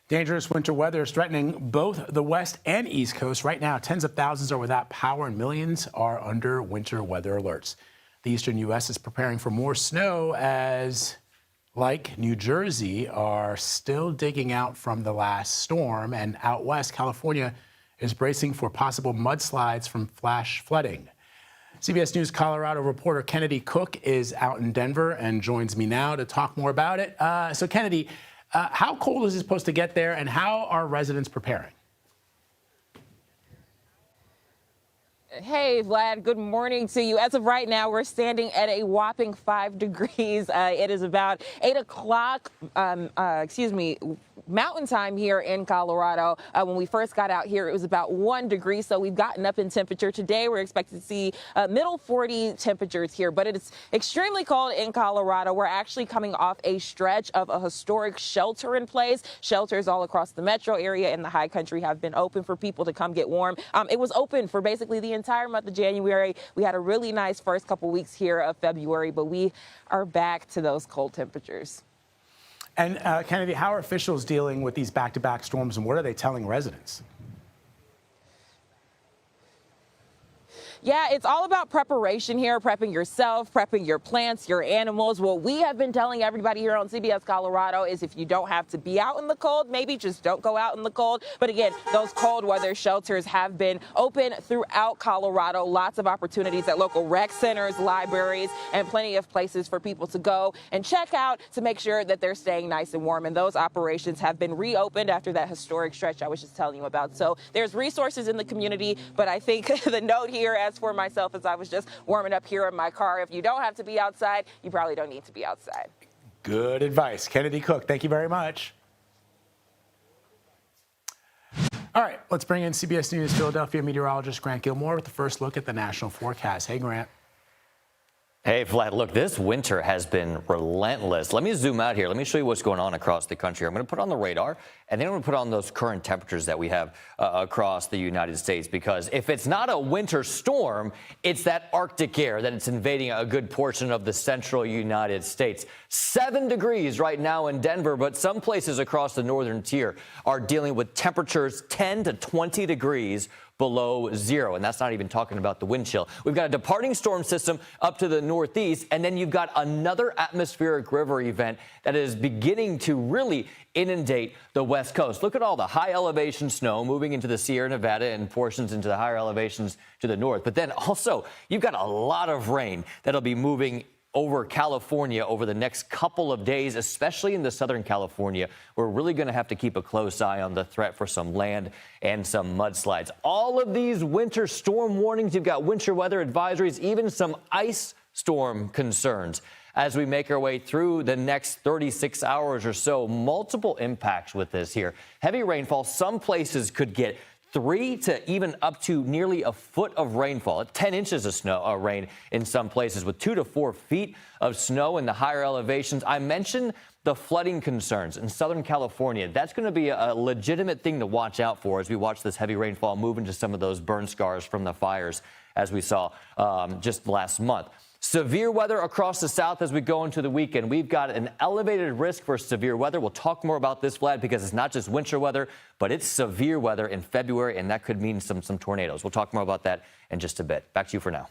Dangerous winter weather is threatening both the West and East Coast. Right now, tens of thousands are without power and millions are under winter weather alerts. The eastern U.S. is preparing for more snow as, like New Jersey, are still digging out from the last storm. And out west, California is bracing for possible mudslides from flash flooding. CBS News Colorado reporter Kennedy Cook is out in Denver and joins me now to talk more about it. So Kennedy, how cold is it supposed to get there, and how are residents preparing? Hey, Vlad, good morning to you. As of right now, we're standing at a whopping 5 degrees. It is about 8 o'clock, mountain time here in Colorado. When we first got out here, it was about 1 degree, so we've gotten up in temperature. Today, we're expected to see middle 40 temperatures here, but it is extremely cold in Colorado. We're actually coming off a stretch of a historic shelter in place. Shelters all across the metro area and the high country have been open for people to come get warm. It was open for basically the entire month of January. We had a really nice first couple weeks here of February, but we are back to those cold temperatures. And Kennedy, how are officials dealing with these back-to-back storms, and what are they telling residents? Yeah, it's all about preparation here, prepping yourself, prepping your plants, your animals. What we have been telling everybody here on CBS Colorado is if you don't have to be out in the cold, maybe just don't go out in the cold. But again, those cold weather shelters have been open throughout Colorado. Lots of opportunities at local rec centers, libraries, and plenty of places for people to go and check out to make sure that they're staying nice and warm. And those operations have been reopened after that historic stretch I was just telling you about. So there's resources in the community, but I think the note here as for myself as I was just warming up here in my car, if you don't have to be outside, you probably don't need to be outside. Good advice. Kennedy Cook, thank you very much. All right, let's bring in CBS News Philadelphia meteorologist Grant Gilmore with the first look at the national forecast. Hey, Grant. Hey, Vlad, look, this winter has been relentless. Let me zoom out here. Let me show you what's going on across the country. I'm going to put on the radar, and then I'm going to put on those current temperatures that we have across the United States, because if it's not a winter storm, it's that Arctic air that it's invading a good portion of the central United States. 7 degrees right now in Denver, but some places across the northern tier are dealing with temperatures 10 to 20 degrees below zero, and that's not even talking about the wind chill. We've got a departing storm system up to the northeast, and then you've got another atmospheric river event that is beginning to really inundate the west coast. Look at all the high elevation snow moving into the Sierra Nevada and portions into the higher elevations to the north. But then also you've got a lot of rain that'll be moving over California over the next couple of days, especially in the Southern California. We're really going to have to keep a close eye on the threat for some land and some mudslides. All of these winter storm warnings, you've got winter weather advisories, even some ice storm concerns. As we make our way through the next 36 hours or so, multiple impacts with this here. Heavy rainfall, some places could get 3 to even up to nearly a foot of rainfall, 10 inches of snow, rain in some places, with 2 to 4 feet of snow in the higher elevations. I mentioned the flooding concerns in Southern California. That's going to be a legitimate thing to watch out for as we watch this heavy rainfall move into some of those burn scars from the fires, as we saw just last month. Severe weather across the south as we go into the weekend. We've got an elevated risk for severe weather. We'll talk more about this, Vlad, because it's not just winter weather, but it's severe weather in February, and that could mean some tornadoes. We'll talk more about that in just a bit. Back to you for now.